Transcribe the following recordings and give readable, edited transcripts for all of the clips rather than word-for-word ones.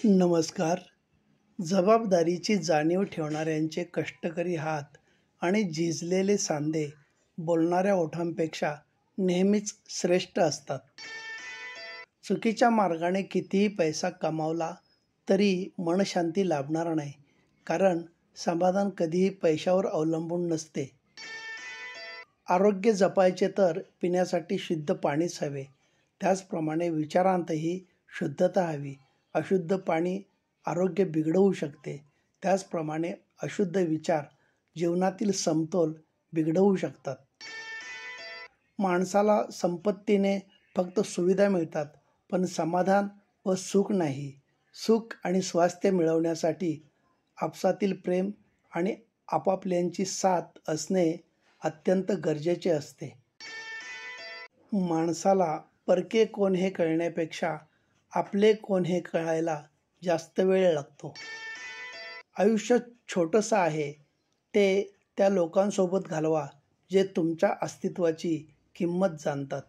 नमस्कार. जबाबदारीची जाणीव ठेवणाऱ्यांचे कष्टकरी हात आणि झिजलेले सांधे बोलणाऱ्या ओठांपेक्षा नेहमीच श्रेष्ठ असतात. चुकीच्या मार्गाने कितीही पैसा कमावला तरी मनशांती लाभणार नाही, कारण समाधान कधीही पैशावर अवलंबून नसते. आरोग्य जपायचे तर पिण्यासाठी शुद्ध पाणीच हवे. त्याचप्रमाणे विचारांतही शुद्धता हवी. अशुद्ध पाणी आरोग्य बिघडवू शकते. त्याचप्रमाणे अशुद्ध विचार जीवनातील समतोल बिघडवू शकतात. माणसाला संपत्तीने फक्त सुविधा मिळतात, पण समाधान व सुख नाही. सुख आणि स्वास्थ्य मिळवण्यासाठी आपसातील प्रेम आणि आपापल्यांची साथ असणे अत्यंत गरजेचे असते. माणसाला परके कोण हे कळण्यापेक्षा आपले कोण हे कळायला जास्त वेळ लागतो. आयुष्य छोटंसं आहे, ते त्या लोकांसोबत घालवा जे तुमच्या अस्तित्वाची किंमत जाणतात.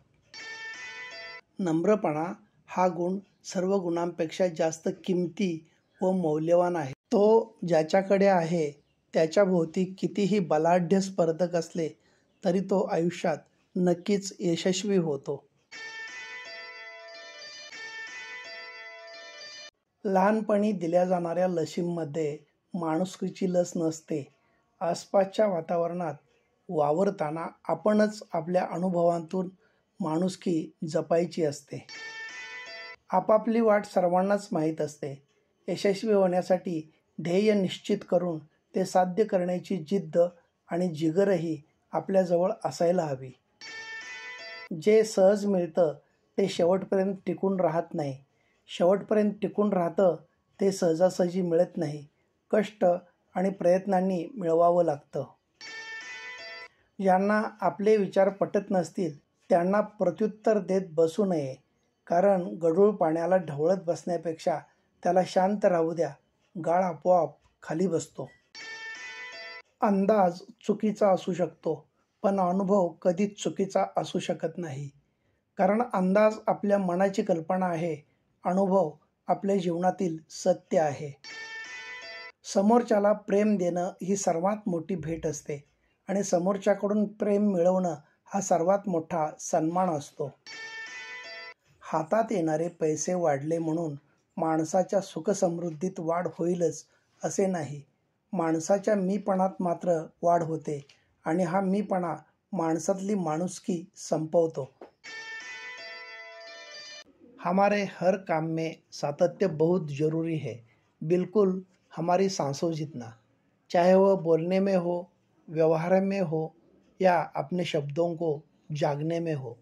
नम्रपणा हा गुण सर्व गुणांपेक्षा जास्त किमती व मौल्यवान आहे. तो ज्याच्याकडे आहे त्याच्याभोवती कितीही बलाढ्य स्पर्धक असले तरी तो आयुष्यात नक्कीच यशस्वी होतो. लहानपणी दिल्या जाणाऱ्या लसींमध्ये माणुसकीची लस नसते. आसपासच्या वातावरणात वावरताना आपणच आपल्या अनुभवांतून माणुसकी जपायची असते. आपापली वाट सर्वांनाच माहीत असते. यशस्वी होण्यासाठी ध्येय निश्चित करून ते साध्य करण्याची जिद्द आणि जिगरही आपल्याजवळ असायला हवी. जे सहज मिळतं ते शेवटपर्यंत टिकून राहत नाही. शेवटपर्यंत टिकून राहतं ते सहजासहजी मिळत नाही. कष्ट आणि प्रयत्नांनी मिळवावं लागतं. ज्यांना आपले विचार पटत नसतील त्यांना प्रत्युत्तर देत बसू नये, कारण गढूळ पाण्याला ढवळत बसण्यापेक्षा त्याला शांत राहू द्या. गाळ आपोआप खाली बसतो. अंदाज चुकीचा असू शकतो, पण अनुभव कधीच चुकीचा असू शकत नाही. कारण अंदाज आपल्या मनाची कल्पना आहे, अनुभव आपल्या जीवनातील सत्य आहे. समोरच्याला प्रेम देणं ही सर्वात मोठी भेट असते आणि समोरच्याकडून प्रेम मिळवणं हा सर्वात मोठा सन्मान असतो. हातात येणारे पैसे वाढले म्हणून माणसाच्या सुखसमृद्धीत वाढ होईलच असे नाही. माणसाच्या मीपणात मात्र वाढ होते आणि हा मीपणा माणसातली माणुसकी संपवतो. हमारे हर काम में सातत्य बहुत ज़रूरी है, बिल्कुल हमारी सांसों जितना. चाहे वह बोलने में हो, व्यवहार में हो या अपने शब्दों को जागने में हो,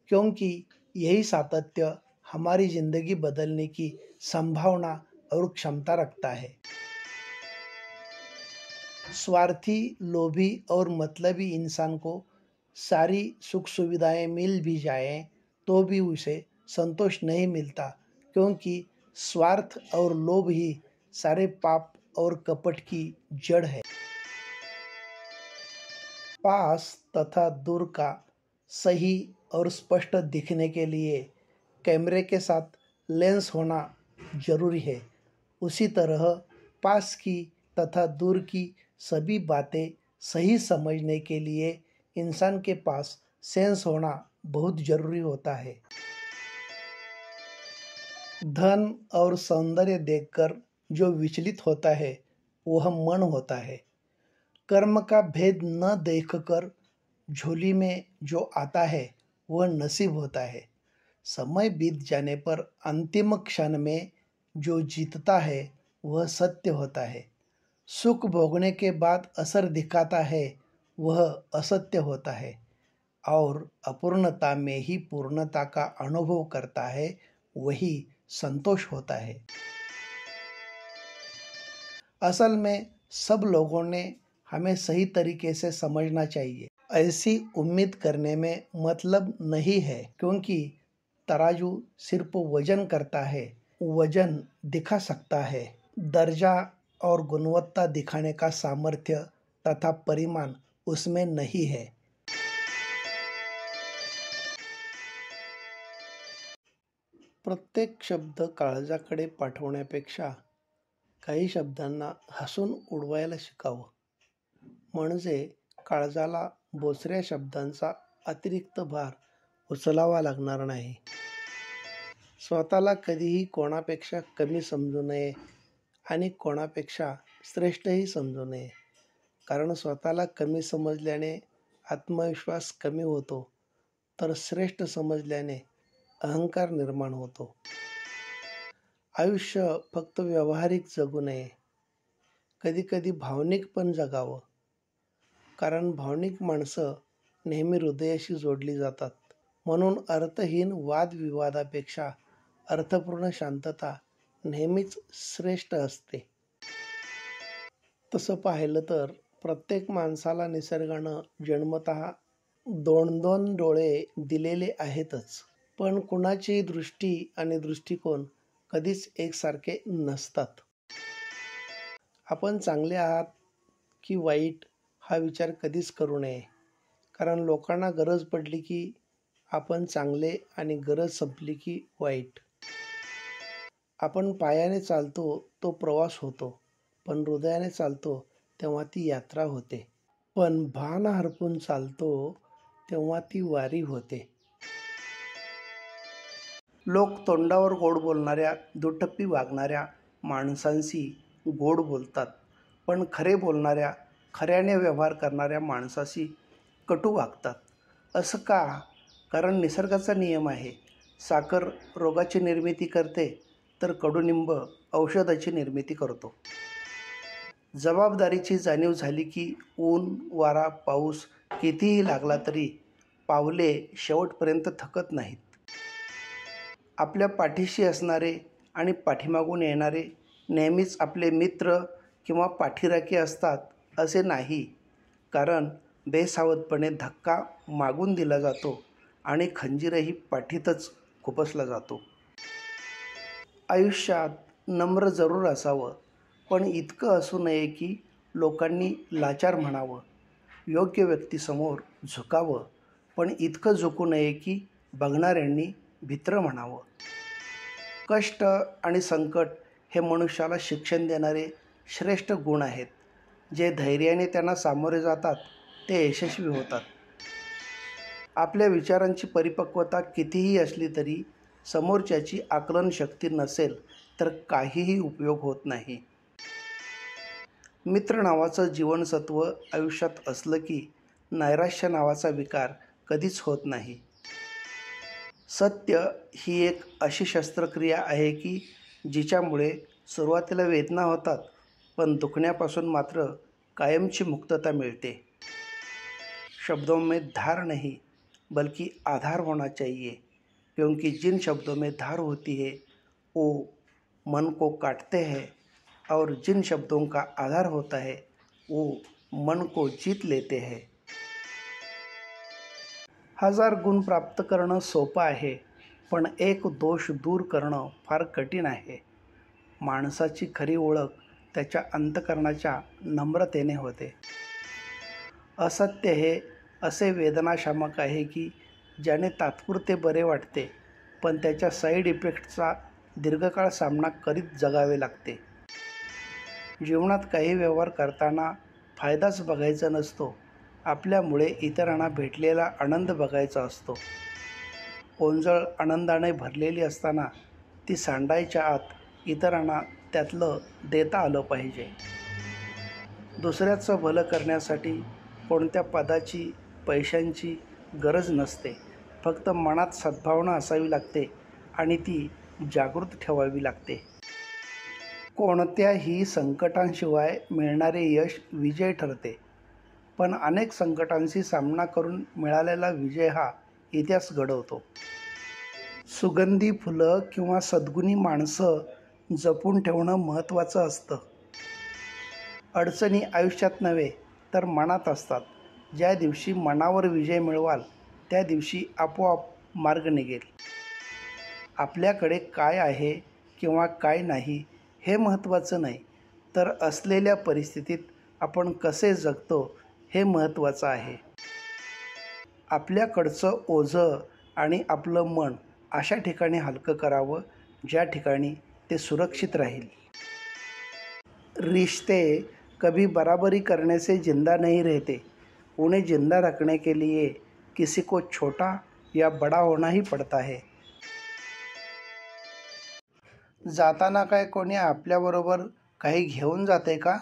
क्योंकि यही सातत्य हमारी ज़िंदगी बदलने की संभावना और क्षमता रखता है. स्वार्थी, लोभी और मतलबी इंसान को सारी सुख सुविधाएं मिल भी जाएं तो भी उसे संतोष नहीं मिलता, क्योंकि स्वार्थ और लोभ ही सारे पाप और कपट की जड़ है. पास तथा दूर का सही और स्पष्ट दिखने के लिए कैमरे के साथ लेंस होना जरूरी है. उसी तरह पास की तथा दूर की सभी बातें सही समझने के लिए इंसान के पास सेंस होना बहुत ज़रूरी होता है. धन और सौंदर्य देखकर जो विचलित होता है वह मन होता है. कर्म का भेद न देखकर झोली में जो आता है वह नसीब होता है. समय बीत जाने पर अंतिम क्षण में जो जीतता है वह सत्य होता है. सुख भोगने के बाद असर दिखाता है वह असत्य होता है, और अपूर्णता में ही पूर्णता का अनुभव करता है वही संतोष होता है. असल में सब लोगों ने हमें सही तरीके से समझना चाहिए. ऐसी उम्मीद करने में मतलब नहीं है, क्योंकि तराजू सिर्फ वजन करता है, वजन दिखा सकता है. दर्जा और गुणवत्ता दिखाने का सामर्थ्य तथा परिमाण उसमें नहीं है. प्रत्येक शब्द काळजाकडे पाठवण्यापेक्षा काही शब्दांना हसून उडवायला शिकावं, म्हणजे काळजाला बोचऱ्या शब्दांचा अतिरिक्त भार उचलावा लागणार नाही. स्वतःला कधीही कोणापेक्षा कमी समजू नये आणि कोणापेक्षा श्रेष्ठही समजू नये, कारण स्वतःला कमी समजल्याने आत्मविश्वास कमी होतो, तर श्रेष्ठ समजल्याने अहंकार निर्माण होतो. आयुष्य फक्त व्यावहारिक जगू नये, कधीकधी भावनिक पण जगावं, कारण भावनिक माणसं नेहमी हृदयाशी जोडली जातात. म्हणून अर्थहीन वादविवादापेक्षा अर्थपूर्ण शांतता नेहमीच श्रेष्ठ असते. तसं पाहिलं तर प्रत्येक माणसाला निसर्गानं जन्मतः 2-2 डोळे दिलेले आहेतच, पण कुणाची दृष्टी आणि दृष्टिकोन कधीच एकसारखे नसतात. आपण चांगले आहात की वाईट हा विचार कधीच करू नये, कारण लोकांना गरज पडली की आपण चांगले आणि गरज संपली की वाईट. आपण पायाने चालतो तो प्रवास होतो, पण हृदयाने चालतो तेव्हा ती यात्रा होते. पण भान हरपून चालतो तेव्हा ती वारी होते. लोक तोंडावर गोड बोलणाऱ्या, दुटप्पी वागणाऱ्या माणसांशी गोड बोलतात, पण खरे बोलणाऱ्या, खऱ्याने व्यवहार करणाऱ्या माणसाशी कटू वागतात. असं का? कारण निसर्गाचा नियम आहे. साखर रोगाची निर्मिती करते, तर कडुनिंब औषधाची निर्मिती करतो. जबाबदारीची जाणीव झाली की ऊन, वारा, पाऊस कितीही लागला तरी पावले शेवटपर्यंत थकत नाहीत. आपल्या पाठीशी असणारे आणि पाठीमागून येणारे नेहमीच आपले मित्र किंवा पाठीराखे असतात असे नाही, कारण बेसावधपणे धक्का मागून दिला जातो आणि खंजीरही पाठीतच खुपसला जातो. आयुष्यात नम्र जरूर असावं, पण इतकं असू नये की लोकांनी लाचार म्हणावं. योग्य व्यक्तीसमोर झुकावं, पण इतकं झुकू नये की बघणाऱ्यांनी भित्र म्हणावं. कष्ट आणि संकट हे मनुष्याला शिक्षण देणारे श्रेष्ठ गुण आहेत. जे धैर्याने त्यांना सामोरे जातात ते यशस्वी होतात. आपल्या विचारांची परिपक्वता कितीही असली तरी समोरच्याची आकलन शक्ती नसेल तर काहीही उपयोग होत नाही. मित्र नावाचं जीवनसत्व आयुष्यात असलं की नैराश्य नावाचा विकार कधीच होत नाही. सत्य ही एक अशी शस्त्रक्रिया आहे की जिच्यामुळे सुरुवातीला वेदना होतात, पण दुखण्यापासून मात्र कायमची मुक्तता मिळते. शब्दों में धार नहीं बल्कि आधार होना चाहिए, क्योंकि जिन शब्दों में धार होती है वो मन को काटते हैं और जिन शब्दों का आधार होता है वो मन को जीत लेते हैं. 1000 गुण प्राप्त करणं सोपं आहे, पण एक दोष दूर करणं फार कठीण आहे. माणसाची खरी ओळख त्याच्या अंतःकरणाच्या नम्रतेने होते. असत्य हे असे वेदनाशामक आहे की ज्याने तात्पुरते बरे वाटते, पण त्याच्या साईड इफेक्टचा दीर्घकाळ सामना करीत जगावे लागते. जीवनात काही व्यवहार करताना फायदाच बघायचा नसतो, आपल्यामुळे इतरांना भेटलेला आनंद बघायचा असतो. ओंजळ आनंदाने भरलेली असताना ती सांडायच्या आत इतरांना त्यातलं देता आलं पाहिजे. दुसऱ्याचं भलं करण्यासाठी कोणत्या पदाची, पैशांची गरज नसते. फक्त मनात सद्भावना असावी लागते आणि ती जागृत ठेवावी लागते. कोणत्याही संकटांशिवाय मिळणारे यश विजय ठरते, पण अनेक संकटांशी सामना करून मिळालेला विजय हा इतिहास घडवतो. सुगंधी फुलं किंवा सद्गुणी माणसं जपून ठेवणं महत्त्वाचं असतं. अडचणी आयुष्यात नव्हे तर मनात असतात. ज्या दिवशी मनावर विजय मिळवाल त्या दिवशी आपोआप मार्ग निघेल. आपल्याकडे काय आहे किंवा काय नाही हे महत्त्वाचं नाही, तर असलेल्या परिस्थितीत आपण कसे जगतो हे महत्त्वाचं आहे. आपल्याकडचं ओझं आणि आपलं मन अशा ठिकाणी हलकं करावं ज्या ठिकाणी ते सुरक्षित राहील. रिश्ते कभी बराबरी करने से जिंदा नहीं रहते. उन्हें जिंदा रखने के लिए किसी को छोटा या बड़ा होना ही पड़ता है. जाताना काय कोणी आपल्याबरोबर काही घेऊन जाते का,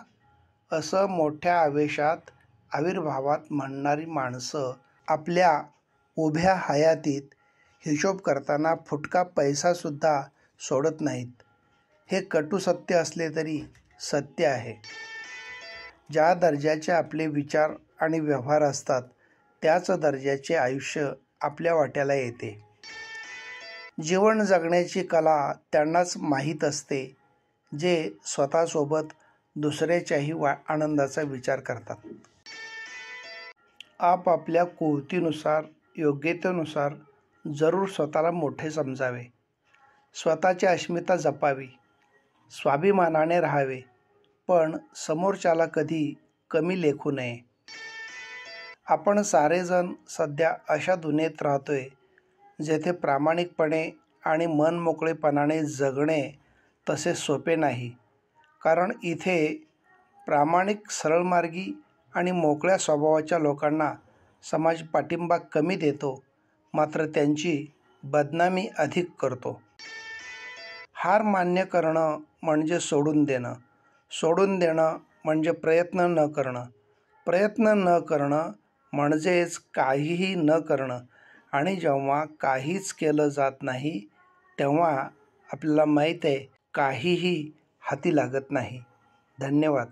असं मोठ्या आवेशात आविर्भावात म्हणणारी माणसं आपल्या उभ्या हयातीत हिशोब करताना फुटका पैसासुद्धा सोडत नाहीत. हे कटू सत्य असले तरी सत्य आहे. ज्या दर्जाचे आपले विचार आणि व्यवहार असतात त्याच दर्जाचे आयुष्य आपल्या वाट्याला येते. जीवन जगण्याची कला त्यांनाच माहीत असते जे स्वतःसोबत दुसऱ्याच्याही आनंदाचा विचार करतात. आपापल्या कुवतीनुसार योग्यतेनुसार जरूर स्वतःला मोठे समजावे. स्वतःची अस्मिता जपावी. स्वाभिमानाने राहावे. पण समोरच्याला कधी कमी लेखू नये. आपण सारेजण सध्या अशा दुनियेत राहतोय जेथे प्रामाणिकपणे आणि मनमोकळेपणाने जगणे तसे सोपे नाही. कारण इथे प्रामाणिक, सरळमार्गी आणि मोकळ्या स्वभावाच्या लोकांना समाज पाठिंबा कमी देतो, मात्र त्यांची बदनामी अधिक करतो. हार मान्य करणं म्हणजे सोडून देणं. सोडून देणं म्हणजे प्रयत्न न करणं. प्रयत्न न करणं म्हणजेच काहीही न करणं. आणि जेव्हा काहीच केलं जात नाही तेव्हा आपल्याला माहीत आहे काहीही हाती लागत नाही. धन्यवाद.